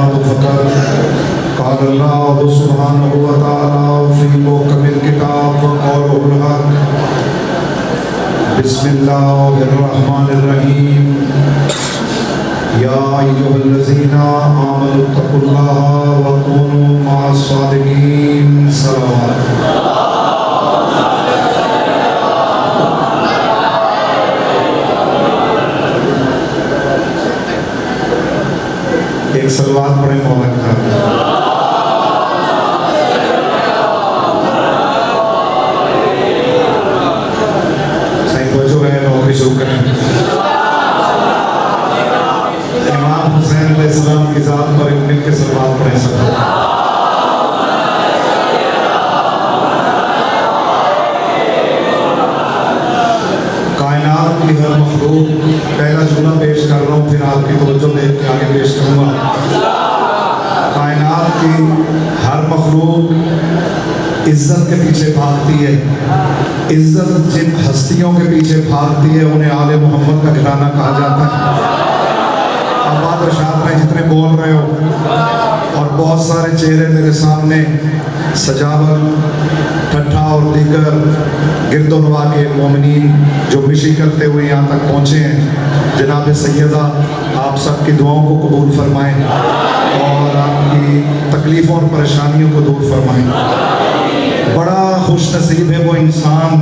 بعد فقد قال الله سبحانه وتعالى في محكم الكتاب وقوله الحق بسم الله الرحمن الرحيم يا أيها الذين آمنوا اتقوا الله وكونوا مع الصادقين صلوات ایک صلوات پڑھیں مولا کے نام پر صحیح توجہ ہے نوکری شروع کریں امام حسین علیہ السلام کی ذات پر مل کے صلوات پڑھیں سب کائنات کی ہر مخلوق پہلا جملہ پیش کر رہا ہوں پھر آپ کی توجہ دیکھ کے آگے پیش کروں گا کائنات کی ہر مخلوق عزت کے پیچھے بھاگتی ہے عزت جن ہستیوں کے پیچھے بھاگتی ہے انہیں آل محمد کا گھرانہ کہا جاتا ہے اب بات ارشاد رہے جتنے بول رہے ہو اور بہت سارے چہرے میرے سامنے سجاوٹ ٹھٹھا اور دیگر گرد و نواح کے مومنین جو مشی کرتے ہوئے یہاں تک پہنچے ہیں جناب سیدہ آپ سب کی دعاؤں کو قبول فرمائیں اور آپ کی تکلیفوں اور پریشانیوں کو دور فرمائیں بڑا خوش نصیب ہے وہ انسان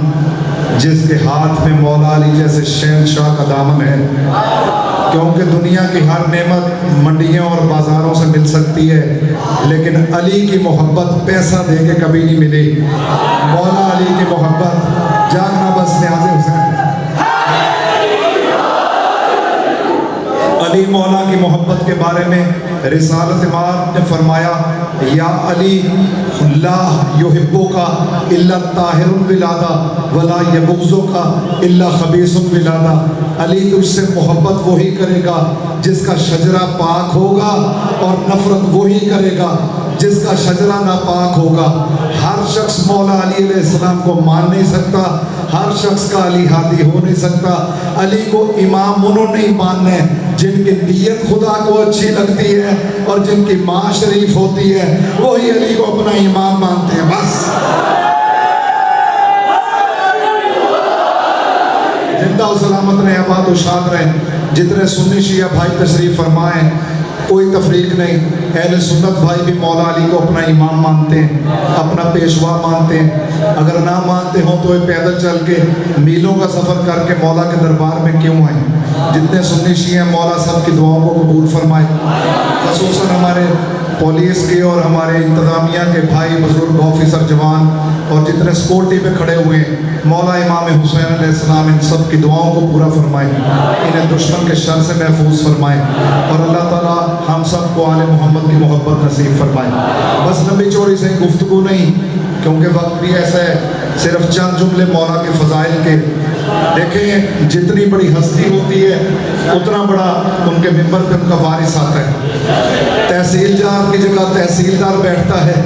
جس کے ہاتھ میں مولا علی جیسے شہنشاہ کا دامن ہے کیونکہ دنیا کی ہر نعمت منڈیوں اور بازاروں سے مل سکتی ہے لیکن علی کی محبت پیسہ دے کے کبھی نہیں ملی مولا علی کی محبت جاگنا بس نیاز حسین علی مولا کی محبت کے بارے میں رسالت مآب نے فرمایا یا علی لا یحبک الا طاہر الولادہ ولا یبغضک الا خبیث الولادہ علی تجھ سے محبت وہی کرے گا جس کا شجرہ پاک ہوگا اور نفرت وہی کرے گا جس کا شجرہ ناپاک ہوگا ہر شخص مولا علی علیہ السلام کو مان نہیں سکتا ہر شخص کا علی ہادی ہو نہیں سکتا علی کو امام انہوں نہیں ماننے جن کی نیت خدا کو اچھی لگتی ہے اور جن کی ماں شریف ہوتی ہے وہی علی کو اپنا امام مانتے ہیں بس زندہ و سلامت رہیں آباد و شاد رہیں جتنے سنی شیعہ بھائی تشریف فرمائیں کوئی تفریق نہیں اہل سنت بھائی بھی مولا علی کو اپنا امام مانتے ہیں اپنا پیشوا مانتے ہیں اگر نہ مانتے ہوں تو یہ پیدل چل کے میلوں کا سفر کر کے مولا کے دربار میں کیوں آئیں جتنے سنی شیعہ مولا سب کی دعاؤں کو قبول فرمائے خصوصاً ہمارے پولیس کے اور ہمارے انتظامیہ کے بھائی بزرگ آفیسر جوان اور جتنے سکورٹی پہ کھڑے ہوئے ہیں مولا امام حسین علیہ السلام ان سب کی دعاؤں کو پورا فرمائیں انہیں دشمن کے شر سے محفوظ فرمائیں اور اللہ تعالی ہم سب کو آل محمد کی محبت نصیب فرمائیں بس لمبی چوڑی سے گفتگو نہیں کیونکہ وقت بھی ایسا ہے صرف چند جملے مولا کے فضائل کے دیکھیں جتنی بڑی ہستی ہوتی ہے اتنا بڑا ان کے ممبر پہ ان کا وارث آتا ہے تحصیلدار کی جگہ تحصیلدار بیٹھتا ہے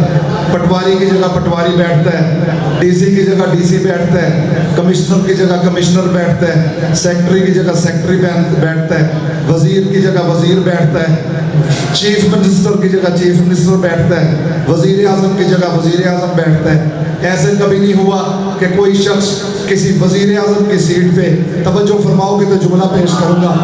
پٹواری کی جگہ پٹواری بیٹھتا ہے ڈی سی کی جگہ ڈی سی بیٹھتا ہے کمشنر کی جگہ کمشنر بیٹھتا ہے سیکٹری کی جگہ سیکٹری بیٹھتا ہے وزیر کی جگہ وزیر بیٹھتا ہے چیف منسٹر کی جگہ چیف منسٹر بیٹھتا ہے وزیر اعظم کی جگہ وزیر اعظم بیٹھتا ہے ایسے کبھی نہیں ہوا کہ کوئی شخص کسی وزیر اعظم کی سیٹ پہ توجہ فرماؤ گے تو جملہ پیش کروں گا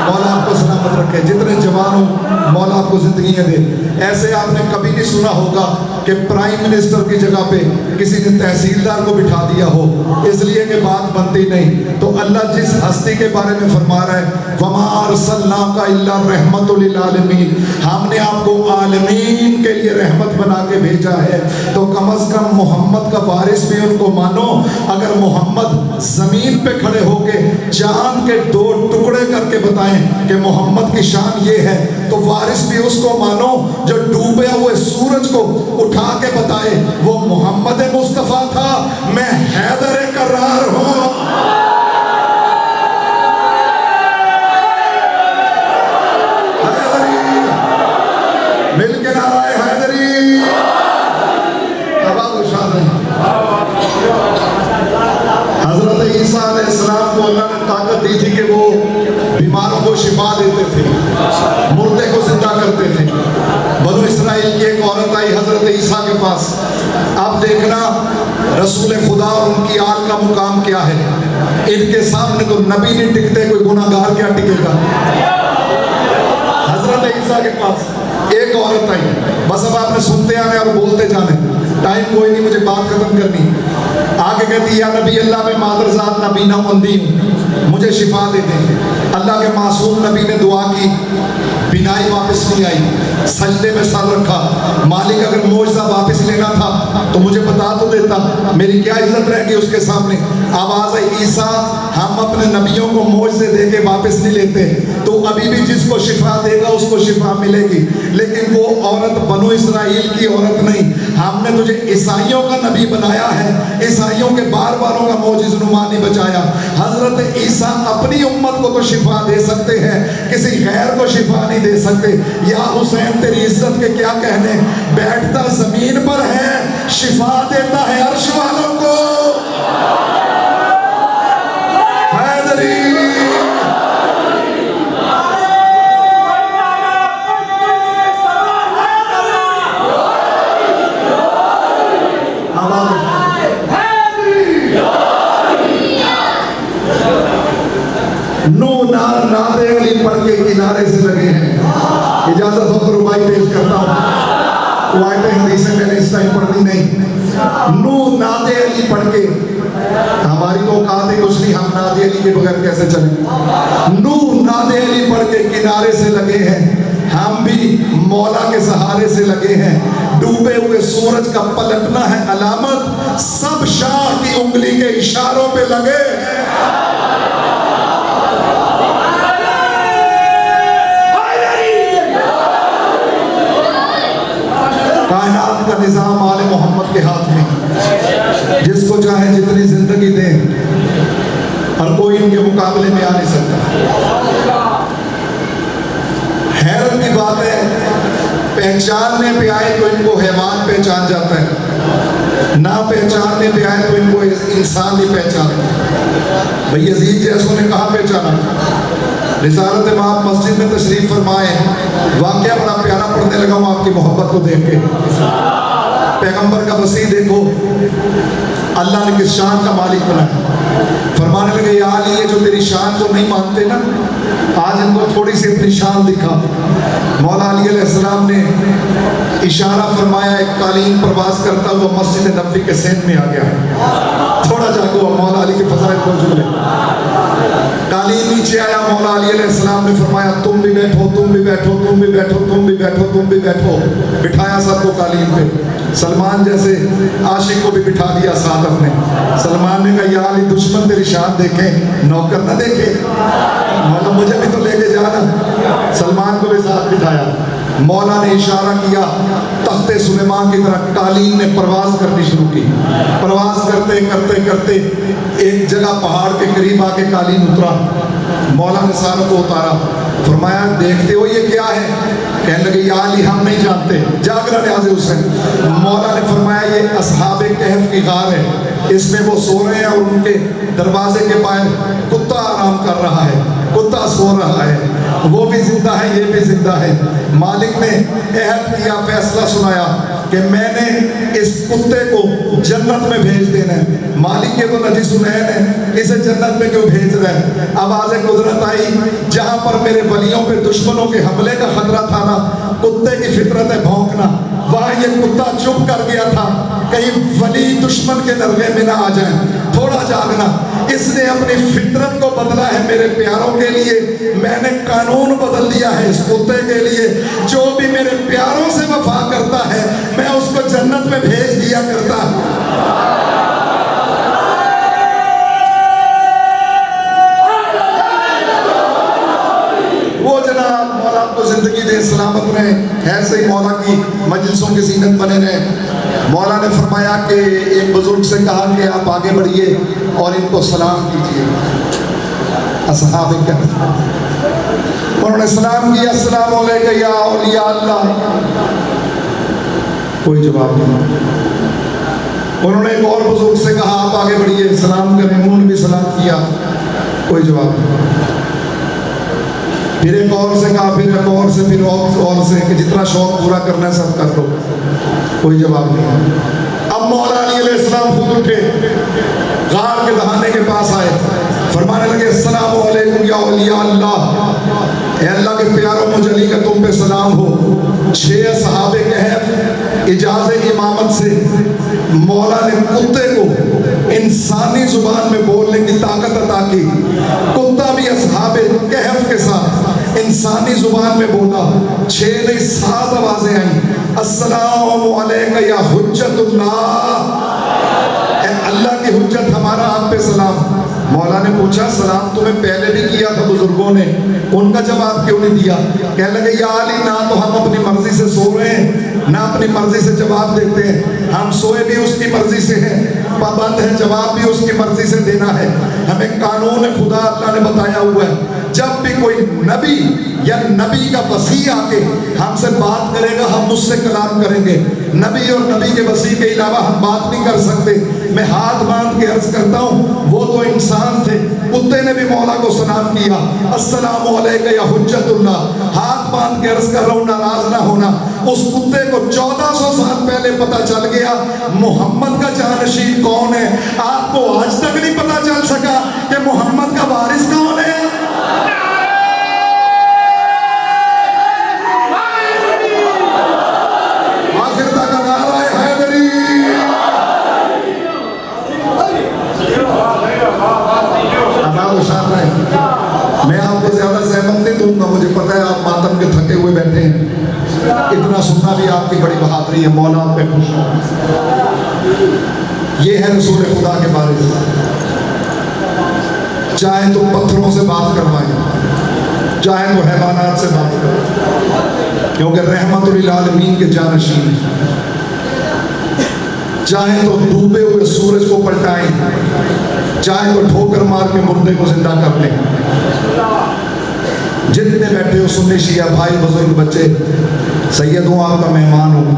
مولا آپ کو سلامت رکھے جتنے جوان ہوں مولا آپ کو زندگیاں دے ایسے آپ نے کبھی نہیں سنا ہوگا کہ پرائم منسٹر کی جگہ پہ کسی نے تحصیلدار کو بٹھا دیا ہو اس لیے کہ بات بنتی نہیں تو اللہ جس ہستی کے بارے میں فرما رہا ہے وَمَا أَرْسَلْنَاكَ إِلَّا رَحْمَةٌ لِلْعَالَمِينَ ہم نے آپ کو عالمین کے لیے رحمت بنا کے بھیجا ہے تو کم از کم محمد کا وارث بھی ان کو مانو اگر محمد زمین پہ کھڑے ہو کے چاند کے 2 ٹکڑے کر کے بتائیں کہ محمد کی شان یہ ہے تو وارث بھی اس کو مانو جو ڈوبے ہوئے سورج کو اٹھا کے بتائے وہ محمد مصطفیٰ تھا میں حیدر کرار ہوں مل کے نعرہ حیدری آباد و شاد ہے حضرت عیسیٰ علیہ السلام کو اللہ نے طاقت دی تھی کہ وہ بیماروں کو شفا دیتے تھے مردے کو زندہ کرتے تھے عیسیٰ کے پاس. اب دیکھنا رسول خدا اور ان کی آل کا مقام کیا ہے. ان کے سامنے تو نبی نہیں ٹکتے, کوئی گناہ گار کیا ٹکے گا. حضرت عیسیٰ کے پاس ایک عورت آئی, بس اب آپ نے سنتے آنے اور بولتے جانے, ٹائم کوئی نہیں, مجھے بات ختم کرنی. آگے کہتی یا نبی اللہ میں مادرزاد نبینہ مندی ہوں, مجھے شفا دے دیں. اللہ کے معصوم نبی نے دعا کی, بینائی واپس نہیں آئی, سجدے میں سر رکھا. مالک اگر معجزہ واپس لینا تھا تو مجھے بتا تو دیتا, میری کیا عزت رہ گئی اس کے سامنے. آواز ہے عیسیٰ ہم اپنے نبیوں کو معجزے دے کے واپس نہیں لیتے, تو ابھی بھی جس کو شفا دے گا اس کو شفا ملے گی. لیکن وہ عورت بنو اسرائیل کی عورت نہیں, ہم نے تجھے عیسائیوں کا نبی بنایا ہے, عیسائیوں کے بار باروں کا معجز نما نہیں بچایا. حضرت عیسیٰ اپنی امت کو تو شفا دے سکتے ہیں, کسی غیر کو شفا نہیں دے سکتے. یا حسین تیری عزت کے کیا کہنے, بیٹھتا زمین پر ہے, شفا دیتا ہے عرش والوں کو. حیدری نادے علی پڑھ کے کنارے سے لگے ہیں. اجازت ہو تو ربائی پیش کرتا ہوں, وہ آیتیں حدیثیں میں نے اس ٹائم پڑھنی نہیں. نو نادے علی پڑھ کے, ہماری تو اوقات ہی کچھ نہیں, ہم نادے علی کے بغیر کیسے چلیں. نو نادے علی پڑھ کے کنارے سے لگے ہیں, ہم بھی مولا کے سہارے سے لگے ہیں. ڈوبے ہوئے سورج کا پلٹنا ہے علامت, سب شاہ کی انگلی کے اشاروں پہ لگے ہیں. کائنات کا نظام آل محمد کے ہاتھ میں, جس کو چاہے جتنی زندگی دیں اور کوئی ان کے مقابلے میں آ نہیں سکتا. حیرت کی بات ہے, پہچاننے پہ آئے تو ان کو حیوان پہچان جاتا ہے, نہ پہچاننے پہ آئے تو ان کو انسان ہی پہچانتا. بھئی یزید جیسوں نے کہاں پہچانا. رسالت مآب مسجد میں تشریف فرمائے, واقعہ بڑا پیارا پڑھنے لگا ہوں آپ کی محبت کو دیکھ کے. پیغمبر کا وسیع دیکھو, اللہ نے کس شان کا مالک بنایا. فرمانے لگے یا علی, یہ جو تیری شان کو نہیں مانتے نا, آج ان کو تھوڑی سی اپنی شان دکھا. مولا علی علیہ السلام نے اشارہ فرمایا, ایک قالین پرواز کرتا ہوا مسجد نبوی کے سین میں آ گیا. تھوڑا جاگو, مولا علی کے فضائل موجود ہے. قالین نیچے آیا, مولا علی علیہ السلام نے فرمایا تم بھی بیٹھو, تم بھی بیٹھو, تم بھی بیٹھو, تم بھی بیٹھو, تم بھی بیٹھو. بٹھایا سب کو قالین پہ. سلمان جیسے عاشق کو بھی بٹھا دیا ساتھ اپنے. سلمان نے کہا یا علی دشمن تیری شان دیکھیں, نوکر نہ دیکھے, مولا مجھے بھی تو لے کے جانا. سلمان کو بھی ساتھ بٹھایا. مولا نے اشارہ کیا, تخت سلیمان کی طرح قالین نے پرواز کرنی شروع کی. پرواز کرتے کرتے کرتے ایک جگہ پہاڑ کے قریب آ کے قالین اترا. مولا نے ساروں کو اتارا. فرمایا دیکھتے ہو یہ کیا ہے. کہنے لگے یا علی ہم نہیں جانتے, جاگ رہے حاضر حسین. مولا نے فرمایا یہ اصحاب کہف کی غار ہے, اس میں وہ سو رہے ہیں اور ان کے دروازے کے باہر کتا آرام کر رہا ہے, کتا سو رہا ہے. وہ بھی زندہ ہے, یہ بھی زندہ ہے. مالک نے عہد کیا, فیصلہ سنایا کہ میں نے اس کتے کو جنت میں بھیج دینا ہے. مالک یہ تو نجس العین ہے, اسے جنت میں کیوں بھیج رہا ہے. آواز قدرت آئی, جہاں پر میرے ولیوں پہ دشمنوں کے حملے کا خطرہ تھا نا, کتے کی فطرت ہے بھونکنا, وہاں یہ کتا چپ کر گیا تھا کہیں ولی دشمن کے نرغے میں نہ آ جائیں. تھوڑا جاگنا. اس نے اپنی فطرت کو بدلا ہے میرے پیاروں کے لیے. میں نے قانون بدل دیا ہے اس کتے کے لیے, جو بھی میرے پیاروں سے وفا کرتا ہے میں اس کو جنت میں بھیج دیا کرتا. وہ جناب مولا آپ کو زندگی دے, سلامت رہے, ایسے ہی مولا کی مجلسوں کی زینت بنے رہے. مولا نے فرمایا کہ ایک بزرگ سے کہا کہ آپ آگے بڑھیے اور ان کو سلام کیجیے. اصحاب کہف انہوں نے سلام کیا, السلام علیکم یا اولیاء اللہ. کوئی جواب نہیں. انہوں نے ایک اور بزرگ سے کہا آپ آگے بڑھیے, سلام کریں. انہوں نے بھی سلام کیا, کوئی جواب نہیں. پھر ایک اور سے کہا, پھر ایک اور سے, پھر اور سے, کہ جتنا شوق پورا کرنا ہے سب کر دو. کوئی جواب نہیں. اب مولا علی علیہ السلام خود اٹھے, غار کے دہانے کے پاس آئے, فرمانے لگے السلام علیکم یا اولیاء اللہ, اے اللہ کے پیاروں مجھ علی کا تم پہ سلام ہو. 6 اصحاب کہف اجازت امامت سے مولا نے کتے کو انسانی زبان میں بولنے کی طاقت عطا کی. کتا بھی اصحاب کہف کے ساتھ انسانی زبان میں بولا. 6 نہیں 7 آوازیں آئیں. السلام علیکم یا حجت اللہ, اے اللہ کی حجت ہمارا آپ پہ سلام. مولا نے پوچھا سلام تمہیں پہلے بھی کیا تھا بزرگوں نے, ان کا جواب کیوں نہیں دیا؟ کہنے لگے یا علی نہ تو ہم اپنی مرضی سے سو رہے ہیں نہ اپنی مرضی سے جواب دیتے ہیں, ہم سوئے بھی اس کی مرضی سے ہیں, پابند ہے جواب بھی اس کی مرضی سے دینا ہے. ہمیں قانون خدا اللہ نے بتایا ہوا ہے, جب بھی کوئی نبی یا نبی کا وصی آ کے ہم سے بات کرے گا ہم اس سے کلام کریں گے. نبی اور نبی کے وصی کے علاوہ ہم بات نہیں کر سکتے. میں ہاتھ باندھ کے عرض کرتا ہوں وہ تو انسان تھے, کتے نے بھی مولا کو سلام کیا السلام علیکم یا حجت اللہ. ہاتھ باندھ کے عرض کر رہا ہوں ناراض نہ ہونا, اس کتے کو 1400 سال پہلے پتا چل گیا محمد کا جانشین کون ہے. آپ کو آج تک نہیں پتا چل سکا کہ محمد کا وارث کون ہے. میں آپ کو زیادہ زحمت نہیں دوں گا, مجھے پتہ ہے آپ ماتم کے تھکے ہوئے بیٹھے ہیں, اتنا سننا بھی آپ کی بڑی بہادری ہے, مولا آپ پہ خوش ہوں. یہ ہے رسول خدا کے بارے میں. چاہے تو پتھروں سے بات کروائیں, چاہے تو حیوانات سے بات کریں, کیونکہ رحمت للعالمین کے جانشین ہیں. چاہے تو ڈوبے ہوئے سورج کو پلٹائیں, چاہے تو ٹھوکر مار کے مردے کو زندہ کر دیں. جتنے بیٹھے ہو سنی شیعہ بھائی بزرگ بچے, سید ہوں آپ کا مہمان ہوں,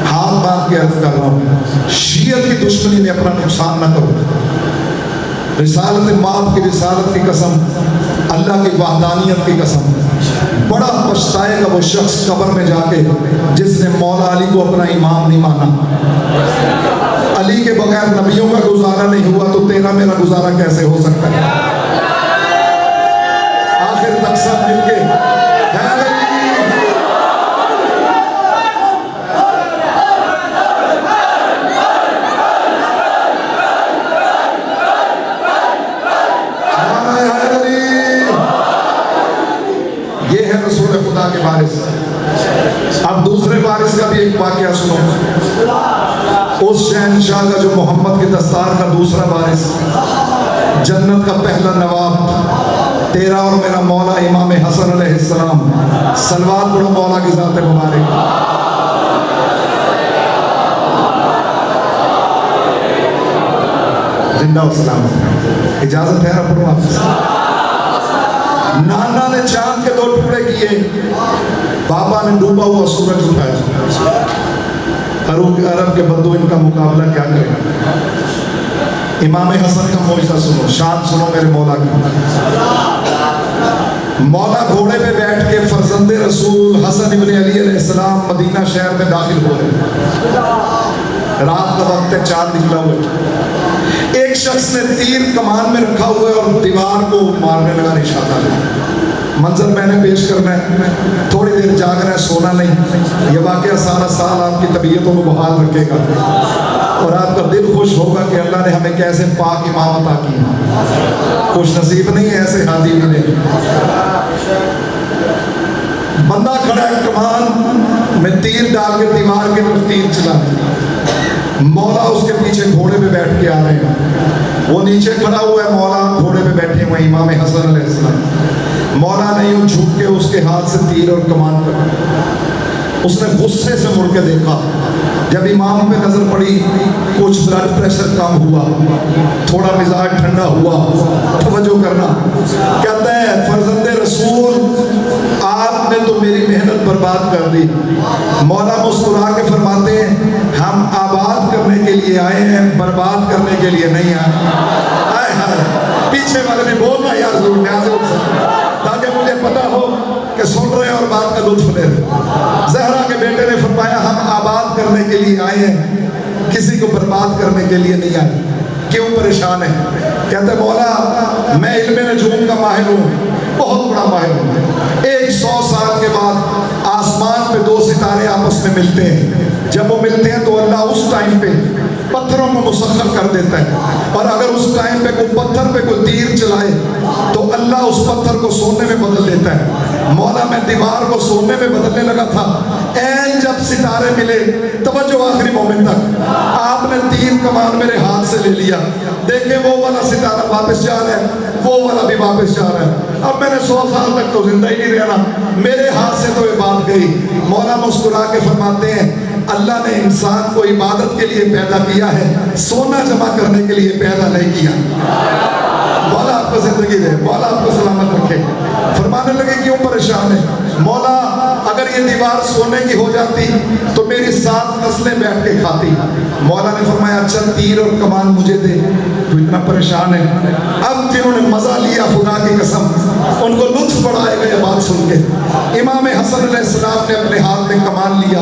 ہاتھ باندھ کے عرض کر رہا ہوں شیعت کی دشمنی میں اپنا نقصان نہ کرو. رسالت ماپ کی رسالت کی قسم, اللہ کی وحدانیت کی قسم, بڑا پچھتائے گا وہ شخص قبر میں جا کے جس نے مولا علی کو اپنا امام نہیں مانا. علی کے بغیر نبیوں کا گزارا نہیں ہوا تو تیرا میرا گزارا کیسے ہو سکتا ہے؟ آخر تک سب مل کے یہ ہے رسول خدا کے وارث. اب دوسرے وارث کا بھی ایک واقعہ سنو. اس شہنشاہ کا جو محمد کی دستار کا دوسرا وارث, جنت کا پہلا نواب, تیرا اور میرا مولا امام حسن علیہ السلام. صلوات پڑھو مولا کی ذات مبارک. زندہ و سلامت. اجازت ہے پڑھو آپ. نانا نے چاند کے 2 ٹکڑے کیے, بابا نے ڈوبا ہوا سورج اٹھایا. عرب کے بدو ان کا مقابلہ کیا کرے. امام حسن کا معجزہ سنو, شان سنو میرے مولا کی. مولا گھوڑے پہ بیٹھ کے فرزند رسول حسن ابن علی علیہ السلام مدینہ شہر میں داخل ہو رہے. رات کا وقت ہے, چاند نکلا ہوا. ایک شخص نے تیر کمان میں رکھا ہوا ہے اور دیوار کو مارنے لگا نشانہ. منظر میں نے پیش کرنا ہے, تھوڑی دیر جاگنا ہے, سونا نہیں. یہ واقعہ سارا سال آپ کی طبیعتوں کو بحال رکھے گا اور آپ کا دل خوش ہوگا کہ اللہ نے ہمیں کیسے پاک امام عطا کی. خوش نصیب نہیں ہے ایسے حاجی بھی نہیں. بندہ کھڑا ہے کمان میں, تیر ڈال کے دیوار کی طرف تیر چلا. مولا اس کے پیچھے گھوڑے پہ بیٹھ کے آ رہے ہیں. وہ نیچے کھڑا ہوا ہے, مولا گھوڑے پہ بیٹھے ہوئے امام حسن علیہ السلام. مولا نے یوں جھک کے اس کے ہاتھ سے تیر اور کمان پکڑا. اس نے غصے سے مڑ کے دیکھا. جب امام پہ نظر پڑی کچھ بلڈ پریشر کم ہوا, تھوڑا مزاج ٹھنڈا ہوا. توجہ کرنا, کہتا ہے فرزند رسول آپ نے تو میری محنت برباد کر دی. مولا مسکرا کے فرماتے ہیں ہم آباد کرنے کے لیے آئے ہیں, برباد کرنے کے لیے نہیں آئے. پیچھے والے بھی بولنا یار ضرور تاکہ مجھے پتا ہو کہ سن رہے اور بات کا لطف لے رہے. زہرا کے بیٹے نے فرمایا ہم آباد کرنے کرنے کے لیے آئے ہیں, کسی کو برباد کرنے کے لیے نہیں آئے. کیوں پریشان ہے؟ کہتے مولا میں علم نجوم کا ماہر ہوں, بہت بڑا ماہر ہوں. 100 سال کے بعد آسمان پہ 2 ستارے آپس میں ملتے ہیں. جب وہ ملتے ہیں تو اللہ اس ٹائم پہ پتھروں کو مسخر کر دیتا ہے, اور اگر اس ٹائم پہ کوئی پتھر پہ کوئی تیر چلائے تو اللہ اس پتھر کو سونے میں بدل دیتا ہے. مولا میں دیوار کو سونے میں بدلنے لگا تھا, این جب ستارے ملے, توجہ آخری مومن تک, آپ نے تیر کمان میرے ہاتھ سے لے لیا. دیکھیں وہ والا ستارہ واپس جا رہا ہے, وہ والا بھی واپس جا رہا ہے. اب میں نے 100 سال تک تو زندہ ہی نہیں رہنا, میرے ہاتھ سے تو یہ بات گئی. مولا مسکرا کے فرماتے ہیں اللہ نے انسان کو عبادت کے لیے پیدا کیا ہے, سونا جمع کرنے کے لیے پیدا نہیں کیا. مولا آپ کو زندگی دے, مولا آپ کو سلامت رکھے. فرمانے لگے کیوں پریشان ہے؟ مولا اگر یہ دیوار سونے کی ہو جاتی تو میری 7 نسلیں بیٹھ کے کھاتی. مولا نے فرمایا اچھا تیر اور کمان مجھے دے, تو اتنا پریشان ہے. اب جنہوں نے مزہ لیا خدا کی قسم, ان کو لطف بڑا آئے گا یہ بات سن کے. امام حسن علیہ السلام نے اپنے ہاتھ میں کمان لیا,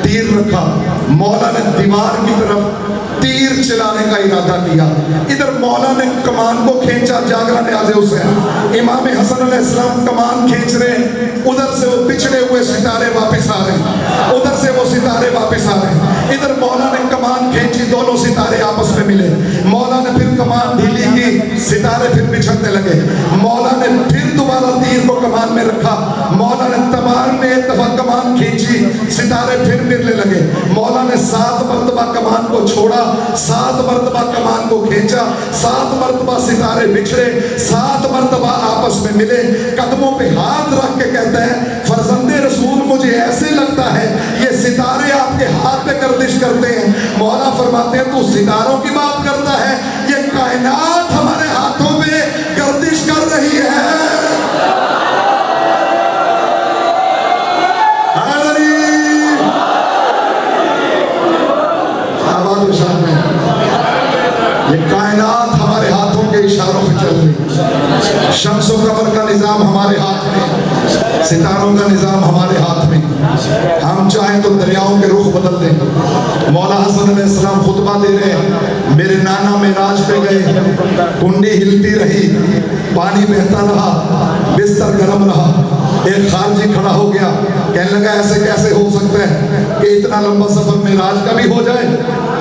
تیر رکھا, مولا نے دیوار کی طرف تیر چلانے کا ارادہ کیا. ادھر مولا نے کمان کو کھینچا, جاگرا نیاز حسین, امام حسن علیہ السلام کمان کھینچ رہے ہیں, ادھر سے وہ پچھڑے ہوئے ستارے واپس آ رہے ہیں, ادھر سے وہ ستارے واپس آ رہے ہیں. ادھر مولا نے کمان کھینچی, دونوں ستارے آپس میں ملے. مولا نے پھر کمان ڈھیلی کی, ستارے پھر بچھڑنے لگے. مولا نے پھر دوبارہ تیر کو کمان میں رکھا, مولا نے تمام نے ایک دفعہ کمان کھینچی, ستارے پھر ملنے لگے. مولا نے 7 مرتبہ کمان کو چھوڑا, 7 مرتبہ کمان کو کھینچا, 7 مرتبہ ستارے بچھڑے, 7 مرتبہ آپس میں ملے. قدموں پہ ہاتھ رکھ کے کہتا ہے فرزند رسول مجھے ایسے لگتا ہے یہ ستارے آپ کے ہاتھ پہ گردش کرتے ہیں. مولا فرماتے ہیں تو ستاروں کی بات کرتا ہے, یہ کائنات ہمارے ہاتھوں پہ گردش کر رہی ہے. یہ کائنات ہمارے ہاتھوں کے اشاروں پہ چل رہی. شمس و قمر کا نظام ہمارے ہاتھ میں, ستاروں کا نظام ہمارے ہاتھ میں. ہم چاہیں تو دریاؤں کے رخ بدل دیں. مولا حسن علیہ السلام خطبہ دے رہے ہیں, میرے نانا معراج پہ گئے, کنڈی ہلتی رہی, پانی بہتا رہا, بستر گرم رہا. ایک خارجی کھڑا ہو گیا, کہنے لگا ایسے کیسے ہو سکتا ہے کہ اتنا لمبا سفر معراج کا بھی ہو جائے,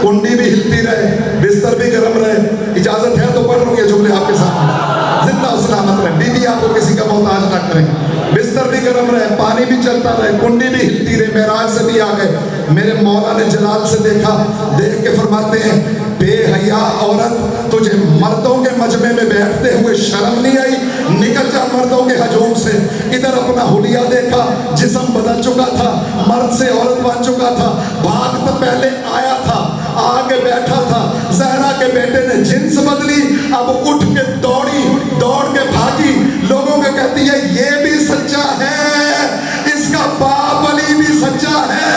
کنڈی بھی ہلتی رہے, بستر بھی گرم رہے. اجازت ہے تو پڑھ لوں یہ جملے آپ کے سامنے, زندہ و سلامت رہے, بیوی آپ کو کسی کا محتاج نہ کریں, بستر بھی گرم رہے, پانی بھی چلتا رہے, کنڈی بھی ہلتی رہے. معراج سے بھی آ گئے. میرے مولا نے جلال سے دیکھا, دیکھ کے فرماتے ہیں بے حیا عورت, تجھے مردوں کے مجمع میں بیٹھتے ہوئے شرم نہیں آئی؟ نکل جا مردوں کے ہجوم سے. ادھر اپنا حلیہ دیکھا, جسم بدل چکا تھا, مرد سے عورت بن چکا تھا. بھاگ تو پہلے آیا تھا, آگے بیٹھا تھا, زہرا کے بیٹے نے جنس بدلی, اب اٹھ کے دوڑی, دوڑ کے بھاگی. لوگوں کو کہتی ہے یہ بھی سچا ہے, اس کا باپ علی بھی سچا ہے.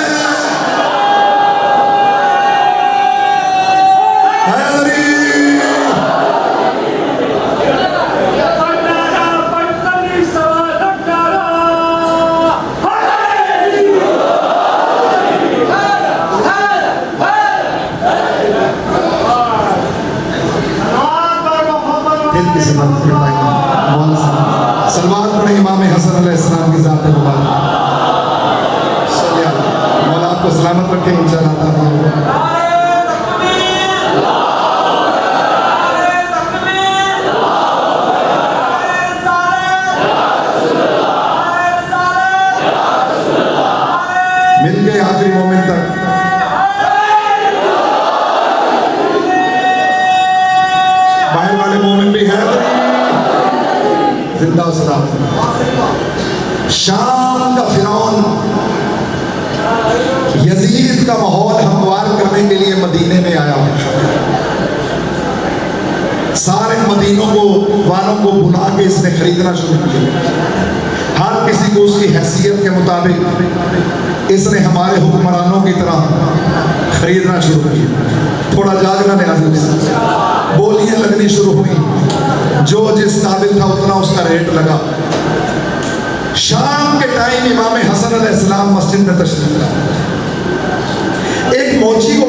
سلمان پڑھیں امام حسن علیہ السلام کی ذات مبارک. مولا آپ کو سلامت رکھے انشاءاللہ تعالی. مل گئے آخری مومن تک. باہر والے مومن بھی ہیں زندہ و سلامت. شام کا فرعون یزید کا ماحول ہموار کرنے کے لیے مدینے میں آیا. سارے مدینوں کو والوں کو بلا کے اس نے خریدنا شروع کیا. ہر کسی کو اس کی حیثیت کے مطابق اس نے ہمارے حکمرانوں کی طرح خریدنا شروع کیا. تھوڑا جاگنا نیازی سے بولیاں لگنی شروع ہوئی, جو جس قابل تھا اتنا اس کا ریٹ لگا. شام کے ٹائم امام حسن علیہ السلام مسجد میں تشریف لائے.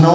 9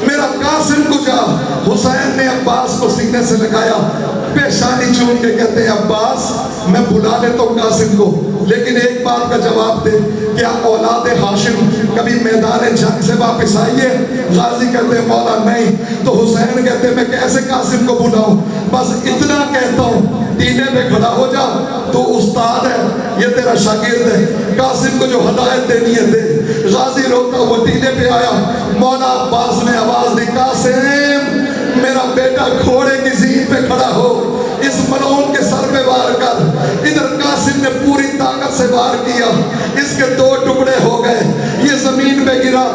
میرا قاسم کو جا. حسین نے عباس کو سینے سے لگایا, پیشانی چوم کے کہتے ہیں عباس میں بلا لیتا ہوں قاسم کو, لیکن ایک بات کا جواب دے, کیا اولاد ہاشم کبھی میدان جنگ سے واپس آئی ہے؟ غازی کہتے ہیں مولا نہیں. تو حسین کہتے ہیں میں کیسے قاسم کو بلاؤں, بس اتنا کہتا ہوں ٹینے پہ کھڑا ہو جا, تو استاد ہے یہ تیرا شاگرد ہے, قاسم کو جو ہدایت دینی ہے دے. غازی روتا ہوا ٹینے پہ آیا, مولا عباس نے آواز دی قاسم میرا بیٹا گھوڑے کی زین پہ کھڑا ہو, اس ملعون کے سر پہ وار کر. ادھر قاسم نے پوری طاقت سے وار کیا, اس کے 2 ٹکڑے ہو گئے, یہ زمین پہ گرا.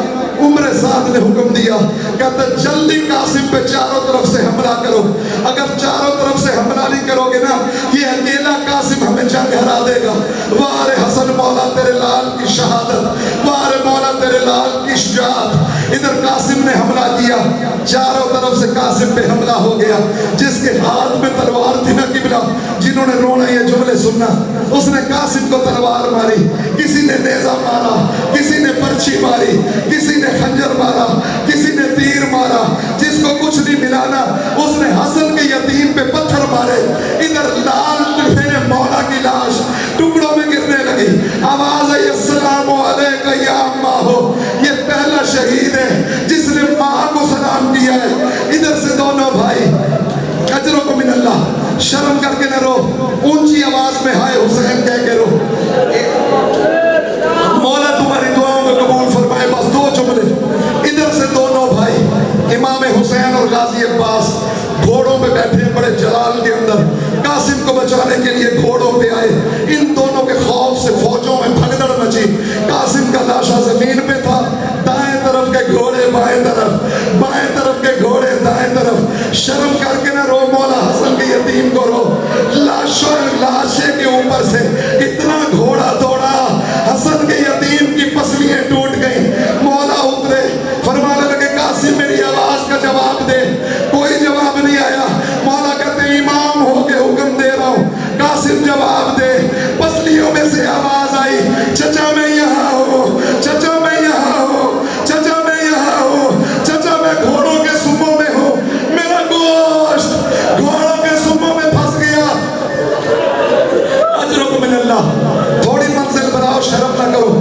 عمر سعد نے حکم دیا, کہتا جلدی قاسم پہ چاروں طرف سے حملہ کرو, اگر چاروں طرف سے حملہ نہیں کرو گے نا یہ اکیلا قاسم ہمیں جنگ ہرا دے گا. وار حسن مولا تیرے لال کی شہادت, وار مولا تیرے لال کی شجاعت. ادھر قاسم نے حملہ کیا, چاروں طرف سے قاسم پہ حملہ ہو گیا. جس کے ہاتھ میں تلوار تھی نا قبلہ, جنہوں نے رونا یہ جملے سننا, اس نے قاسم کو تلوار ماری, کسی نے نیزہ مارا, کسی نے پرچھی ماری, کسی نے خنجر مارا, کسی نے تیر مارا. جس کو کچھ نہیں ملانا اس نے حسن کے یتیم پہ پتھر مارے. ادھر لال میرے مولا کی لاش ٹکڑوں میں گرنے لگی. آواز آئی السلام علیکہ یا اماں ہو, یہ پہلا شہید ہے جس نے ماں کو سلام کیا ہے. ادھر سے دونوں بھائی اجرکم من اللہ, شرم کر کے نہ رو, اونچی آواز میں ہائے حسین کہہ کے رو. مولا تمہاری دعاؤں کو قبول فرمائے. بس 2 جملے. ادھر سے دونوں بھائی امام حسین اور غازی عباس گھوڑوں پہ بیٹھے بڑے جلال کے اندر, قاسم کو بچانے کے لیے گھوڑوں پہ آئے. ان دونوں کے خوف سے فوجوں میں بھگدڑ مچی. قاسم کا لاشا زمین پہ تھا, دائیں طرف کے گھوڑے بائیں طرف, بائیں طرف کے گھوڑے دائیں طرف. شرم کر کے نہ رو, مولا حسن کے یتیم کو رو. لاشے کے اوپر سے اتنا گھوڑا دوڑا, حسن کے یتیم کی پسلیاں ٹوٹ گئیں. مولا اترے, فرمانے لگے قاسم میری آواز کا جواب دے. کوئی جواب نہیں آیا. مولا کہتے امام ہو کے حکم دے رہا ہوں, قاسم جواب دے. پسلیوں میں سے آواز آئی, چچا میں یہاں ہوں, چچا میں یہاں ہوں, چچا میں یہاں ہوں, چچا میں گھوڑوں کے سموں میں ہوں, میرا گوشت گھوڑوں کے سموں میں پھنس گیا. اجرکم من اللہ. تھوڑی منزل بناؤ, شرم نہ کرو.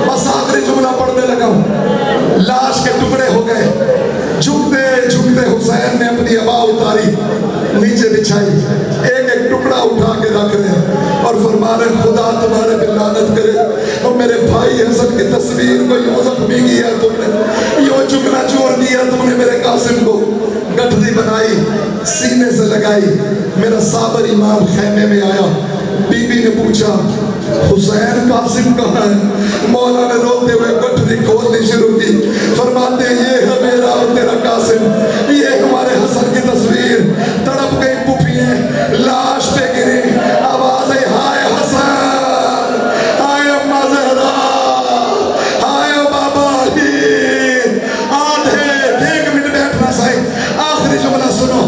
بس آخری جملہ پڑھنے لگا ہوں. لاش کے ٹکڑے ہو گئے. جھکتے جھکتے حسین نے اپنی عبا اتاری, نیچے بچھائی, ایک ایک ٹکڑا اٹھا کے رکھ رہے ہیں اور فرما رہے خدا تمہارے پہ لعنت کرے. اور میرے بھائی حسن کی تصویر کو یوں زخمی کیا تم نے, یوں چکنا چور دیا تم نے میرے قاسم کو. گٹھری بنائی, سینے سے لگائی. میرا صابر امام خیمے میں آیا, بی بی نے پوچھا حسین قاسم کہاں ہے؟ مولا نے روتے ہوئے گٹھری کھولنی شروع کی. فرماتے ہیں یہ ہے میرا اور تیرا قاسم, یہ ہمارے حسن کی تصویر. تڑپ گئی پھوپھیاں, لاش پہ گری. آواز ہے ہائے حسن, ہائے اماں زہرا, ہائے بابا علی. آدھے 1 منٹ بیٹھنا صحیح. آخری جملہ سنو.